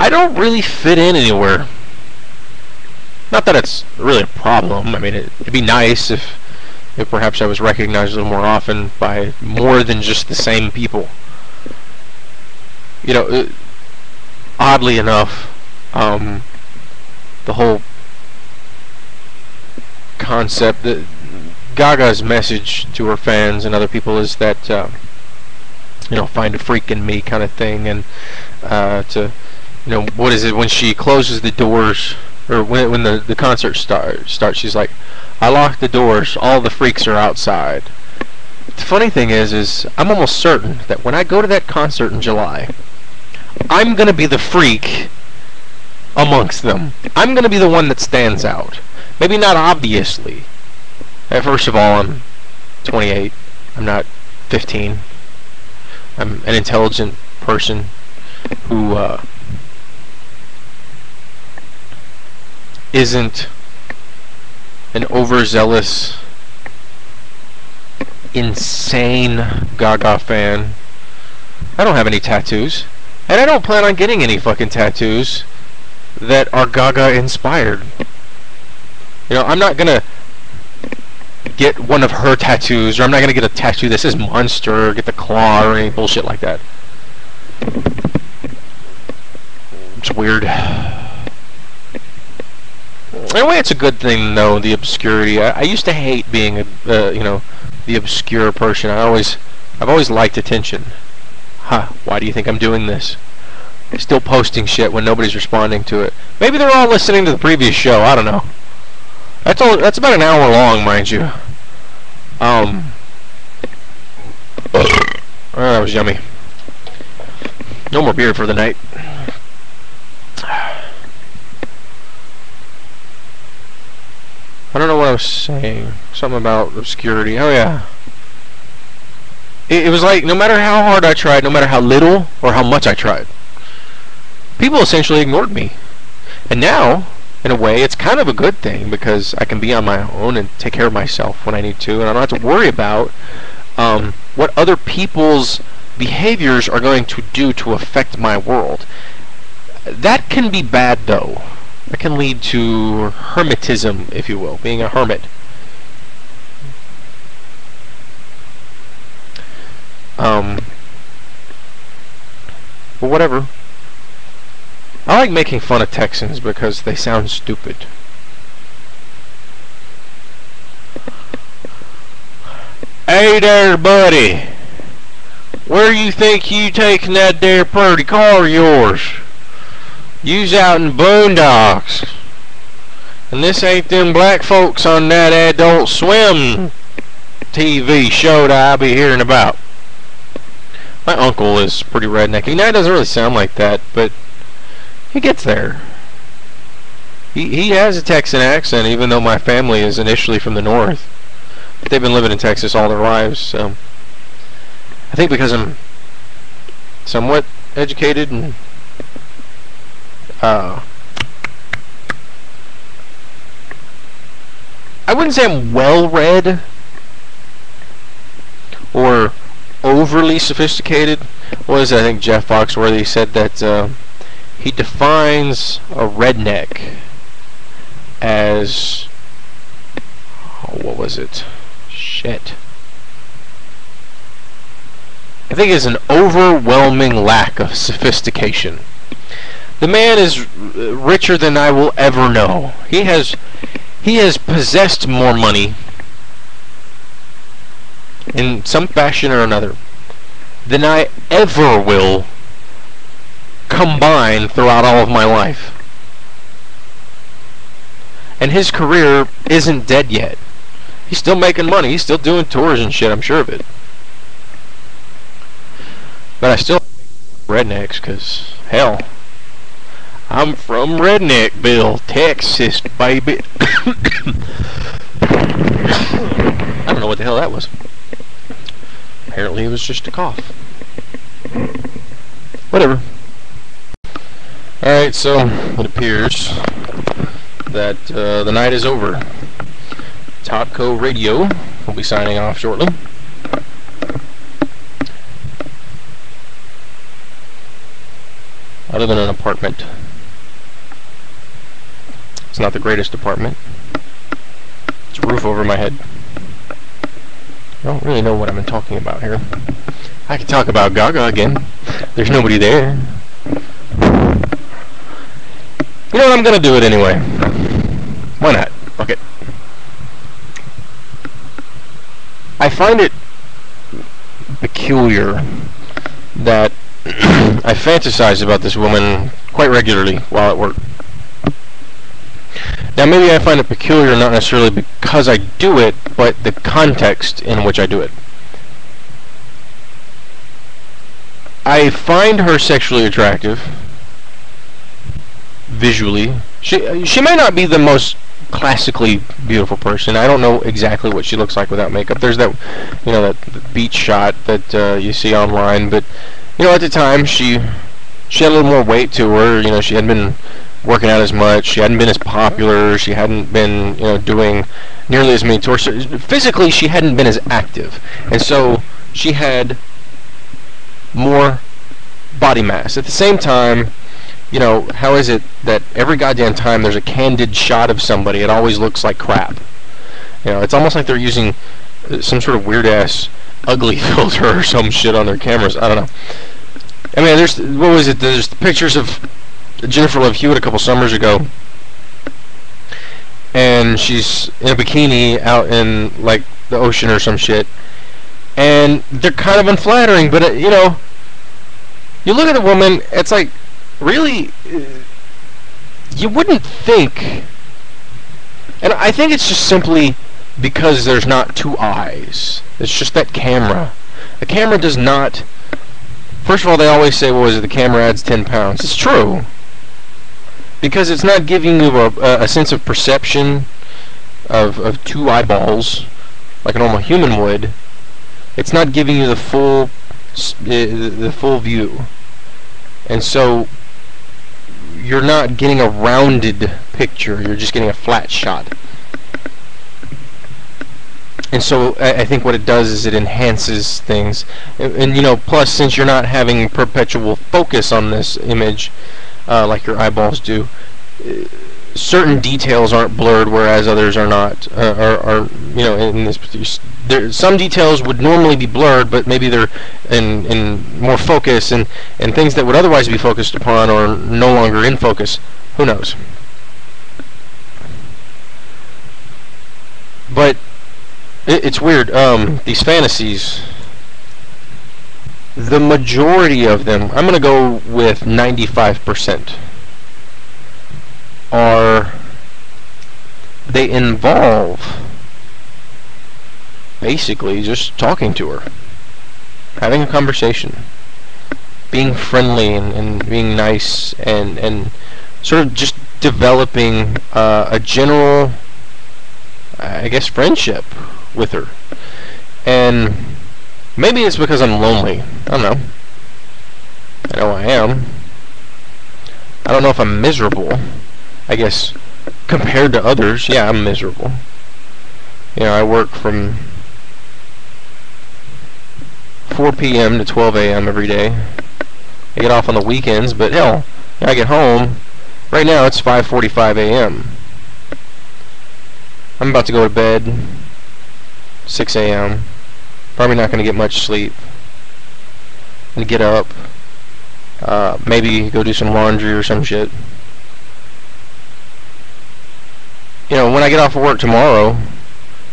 I don't really fit in anywhere. Not that it's really a problem. I mean, it'd be nice if perhaps I was recognized a little more often by more than just the same people. You know, oddly enough, the whole concept, that Gaga's message to her fans and other people is that, you know, find a freak in me kind of thing, and to, you know, what is it, when she closes the doors, or when the concert starts, she's like, I locked the doors, all the freaks are outside. The funny thing is I'm almost certain that when I go to that concert in July, I'm going to be the freak amongst them. I'm going to be the one that stands out. Maybe not obviously. First of all, I'm 28. I'm not 15. I'm an intelligent person who isn't an overzealous, insane Gaga fan. I don't have any tattoos, and I don't plan on getting any fucking tattoos that are Gaga inspired. You know, I'm not gonna get one of her tattoos, or I'm not gonna get a tattoo that says Monster, or get the claw, or any bullshit like that. It's weird. Anyway, it's a good thing, though, the obscurity. I used to hate being you know, the obscure person. I've always liked attention. Why do you think I'm doing this? Still posting shit when nobody's responding to it. Maybe they're all listening to the previous show. I don't know. That's about an hour long, mind you. Oh, that was yummy. No more beer for the night. I don't know what I was saying. Something about obscurity. Oh yeah. It was like, no matter how hard I tried, no matter how little or how much I tried, people essentially ignored me. And now, in a way, it's kind of a good thing, because I can be on my own and take care of myself when I need to, and I don't have to worry about what other people's behaviors are going to do to affect my world. That can be bad, though. That can lead to hermetism, if you will, being a hermit. But whatever. I like making fun of Texans because they sound stupid. Hey there, buddy. Where you think you taking that there pretty car of yours? You's out in boondocks. And this ain't them black folks on that Adult Swim TV show that I be hearing about. My uncle is pretty rednecky. Now, he doesn't really sound like that, but he gets there. He has a Texan accent, even though my family is initially from the north. But they've been living in Texas all their lives, so I think because I'm somewhat educated and I wouldn't say I'm well-read or overly sophisticated. What is it? I think Jeff Foxworthy said that he defines a redneck as, oh, what was it? Shit. I think it's an overwhelming lack of sophistication. The man is richer than I will ever know. He has possessed more money in some fashion or another than I ever will combine throughout all of my life. And his career isn't dead yet. He's still making money. He's still doing tours and shit, I'm sure of it. But I still rednecks, because, hell, I'm from Redneckville, Texas, baby. I don't know what the hell that was. Apparently it was just a cough. Whatever. Alright, so it appears that the night is over. TOTKORadio will be signing off shortly. I live in an apartment. It's not the greatest apartment. It's a roof over my head. I don't really know what I'm talking about here. I could talk about Gaga again. There's nobody there. You know what, I'm gonna do it anyway. Why not? Fuck it. I find it peculiar that I fantasize about this woman quite regularly while at work. Now, maybe I find it peculiar not necessarily because I do it, but the context in which I do it. I find her sexually attractive, visually. She may not be the most classically beautiful person. I don't know exactly what she looks like without makeup. There's that, you know, that beach shot that you see online, but you know, at the time she had a little more weight to her. You know, she hadn't been working out as much. She hadn't been as popular. She hadn't been, you know, doing nearly as many tours. Physically, she hadn't been as active, and so she had more body mass. At the same time, you know, how is it that every goddamn time there's a candid shot of somebody, it always looks like crap? You know, it's almost like they're using some sort of weird-ass ugly filter or some shit on their cameras. I don't know. I mean, there's, what was it? There's pictures of Jennifer Love Hewitt a couple summers ago, and she's in a bikini out in, like, the ocean or some shit, and they're kind of unflattering, but, you know, you look at the woman, it's like, really, you wouldn't think, And I think it's just simply because there's not two eyes. It's just that camera. The camera does not... First of all, they always say, well, the camera adds 10 pounds. It's true. Because it's not giving you a sense of perception of two eyeballs, like a normal human would. It's not giving you the full view. And so you're not getting a rounded picture, you're just getting a flat shot. And so I think what it does is it enhances things. And you know, plus since you're not having perpetual focus on this image like your eyeballs do, certain details aren't blurred, whereas others are not. Are you know, in this some details would normally be blurred, but maybe they're in more focus, and things that would otherwise be focused upon are no longer in focus. Who knows? But it's weird. These fantasies, the majority of them, I'm going to go with 95%, they involve basically just talking to her, having a conversation, being friendly and being nice, and sort of just developing a general, I guess, friendship with her. And maybe it's because I'm lonely. I don't know. I know I am. I don't know if I'm miserable. I guess compared to others, yeah, I'm miserable. You know, I work from 4 p.m. to 12 a.m. every day. I get off on the weekends, but hell, I get home. Right now it's 5:45 a.m. I'm about to go to bed 6 a.m. Probably not going to get much sleep. I'm going to get up, maybe go do some laundry or some shit. You know, when I get off of work tomorrow,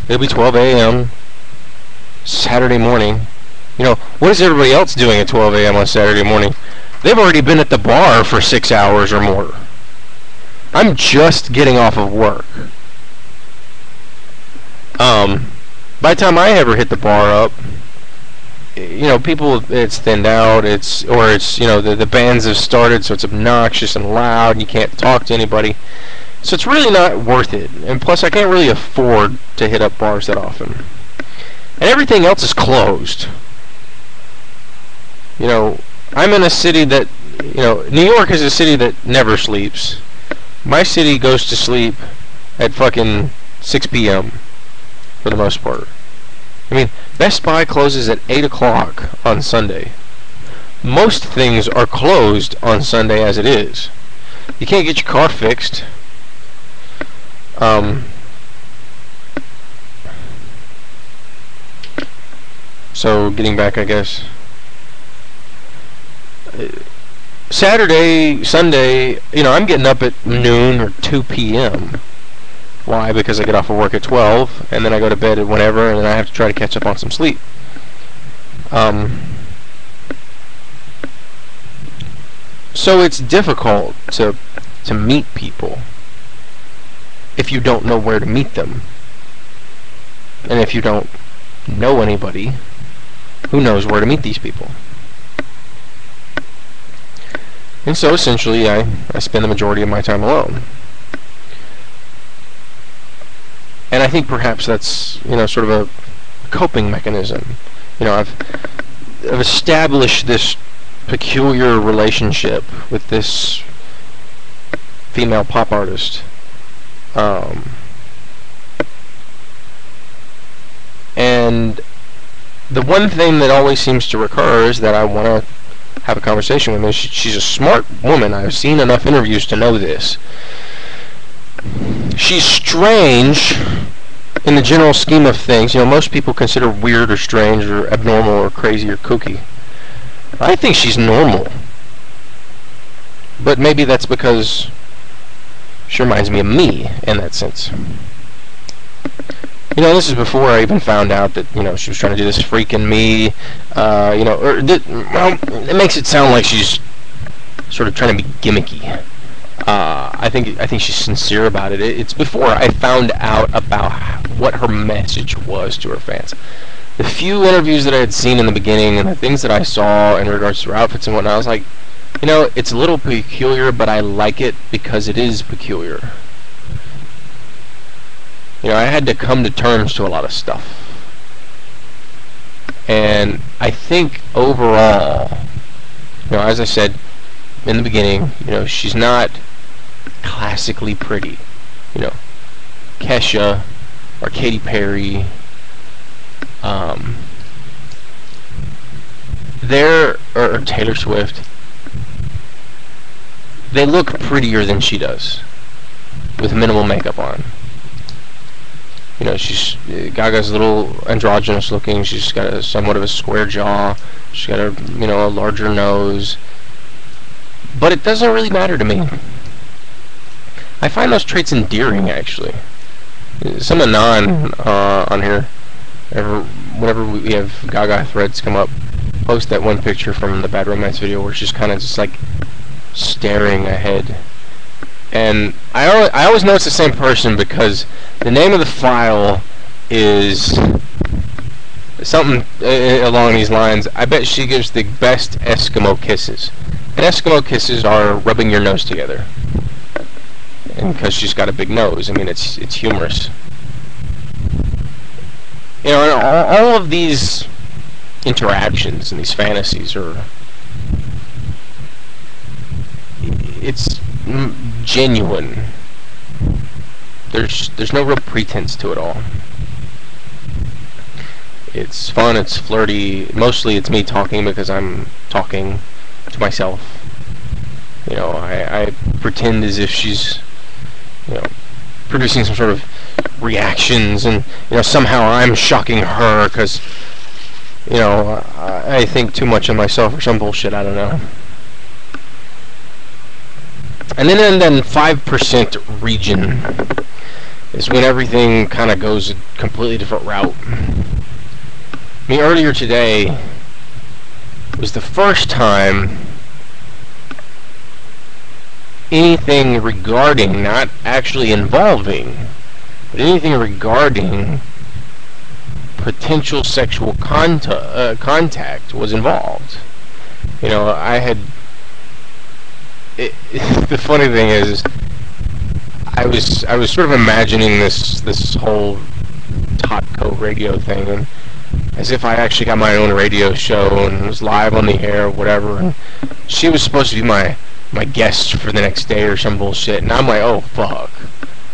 it'll be 12 a.m. Saturday morning. You know, what is everybody else doing at 12 a.m. on Saturday morning? They've already been at the bar for 6 hours or more. I'm just getting off of work. By the time I ever hit the bar up, you know, people, it's thinned out, you know, the bands have started, so it's obnoxious and loud, and you can't talk to anybody. So it's really not worth it. And plus, I can't really afford to hit up bars that often. And everything else is closed. You know, I'm in a city that, you know, New York is a city that never sleeps. My city goes to sleep at fucking 6 p.m. for the most part. I mean, Best Buy closes at 8 o'clock on Sunday. Most things are closed on Sunday as it is. You can't get your car fixed. So, getting back, I guess. Saturday, Sunday, you know, I'm getting up at noon or 2 p.m. Why? Because I get off of work at 12, and then I go to bed at whenever, and then I have to try to catch up on some sleep. So it's difficult to meet people if you don't know where to meet them. And if you don't know anybody, who knows where to meet these people? And so essentially I spend the majority of my time alone. And I think perhaps that's, you know, sort of a coping mechanism. You know, I've established this peculiar relationship with this female pop artist. And the one thing that always seems to recur is that I want to have a conversation with her. She's a smart woman. I've seen enough interviews to know this. She's strange in the general scheme of things. You know, most people consider weird or strange or abnormal or crazy or kooky. I think she's normal. But maybe that's because she reminds me of me in that sense. You know, this is before I even found out that, you know, she was trying to do this freaking me, you know, well, it makes it sound like she's sort of trying to be gimmicky. I think she's sincere about it. It's before I found out about what her message was to her fans. The few interviews that I had seen in the beginning and the things that I saw in regards to her outfits and whatnot, I was like, you know, it's a little peculiar, but I like it because it is peculiar. You know, I had to come to terms to a lot of stuff. And I think overall, you know, as I said in the beginning, you know, she's not classically pretty. You know, Kesha or Katy Perry, or Taylor Swift, they look prettier than she does with minimal makeup on. You know, Gaga's a little androgynous looking. She's got somewhat of a square jaw. She's got a larger nose. But it doesn't really matter to me. I find those traits endearing, actually. Some Anon on here, whenever we have Gaga threads come up, post that one picture from the Bad Romance video where she's kind of just like staring ahead. And I always know it's the same person because the name of the file is something along these lines. I bet she gives the best Eskimo kisses. And Eskimo kisses are rubbing your nose together. And because she's got a big nose, I mean, it's humorous. You know, and all of these interactions and these fantasies are... It's genuine. There's no real pretense to it all. It's fun, it's flirty. Mostly it's me talking because I'm talking to myself. You know, I pretend as if she's, you know, producing some sort of reactions, and, you know, somehow I'm shocking her because, you know, I think too much of myself or some bullshit, I don't know. And then 5% region is when everything kind of goes a completely different route. I mean, earlier today was the first time anything regarding, not actually involving, but anything regarding potential sexual contact was involved. You know, I had... the funny thing is, I was sort of imagining this whole TOTKORadio thing, and as if I actually got my own radio show and was live on the air or whatever, and she was supposed to be my guest for the next day or some bullshit, and I'm like, oh fuck,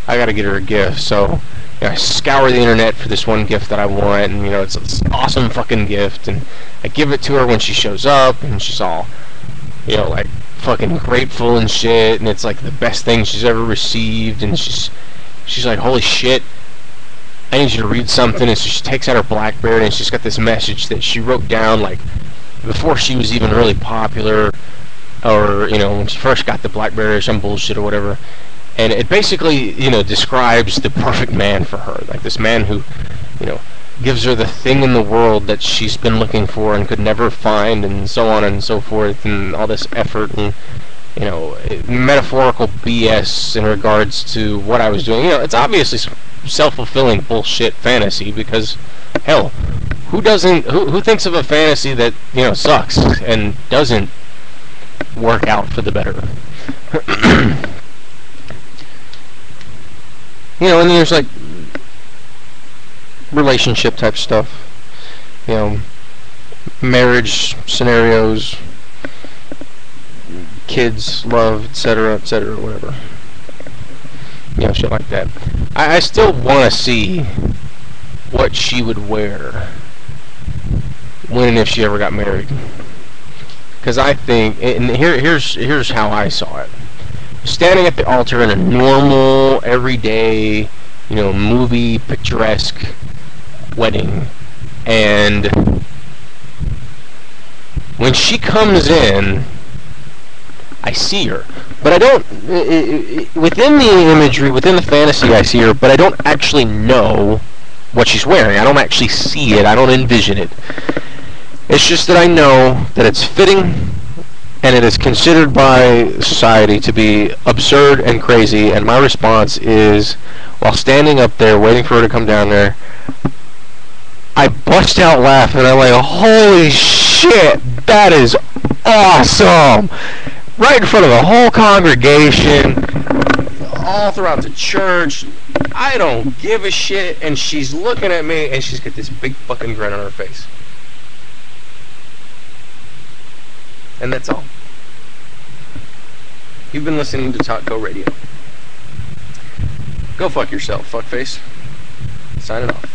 I gotta get her a gift. So, you know, I scour the internet for this one gift that I want, and, you know, it's this awesome fucking gift, and I give it to her when she shows up, and she's all, you know, like, fucking grateful and shit, and it's like the best thing she's ever received, and she's like, holy shit, I need you to read something. And so she takes out her BlackBerry, and she's got this message that she wrote down, like, before she was even really popular, or, you know, when she first got the BlackBerry or some bullshit or whatever. And it basically, you know, describes the perfect man for her, like this man who, you know, gives her the thing in the world that she's been looking for and could never find, and so on and so forth, and all this effort and, you know, metaphorical BS in regards to what I was doing. You know, it's obviously self-fulfilling bullshit fantasy, because, hell, who thinks of a fantasy that, you know, sucks and doesn't work out for the better? You know, and then there's, like, relationship type stuff, you know, marriage scenarios, kids, love, etc., whatever, you know, shit like that. I still want to see what she would wear when and if she ever got married, because I think, and here's how I saw it: standing at the altar in a normal, everyday, you know, movie picturesque wedding, and when she comes in, I see her, but I don't, within the imagery, within the fantasy, I see her, but I don't actually know what she's wearing. I don't actually see it. I don't envision it. It's just that I know that it's fitting, and it is considered by society to be absurd and crazy, and my response is, while standing up there waiting for her to come down there, I bust out laughing. I'm like, holy shit, that is awesome! Right in front of the whole congregation, all throughout the church. I don't give a shit, and she's looking at me, and she's got this big fucking grin on her face. And that's all. You've been listening to TOTKORadio. Go fuck yourself, fuckface. Signing off.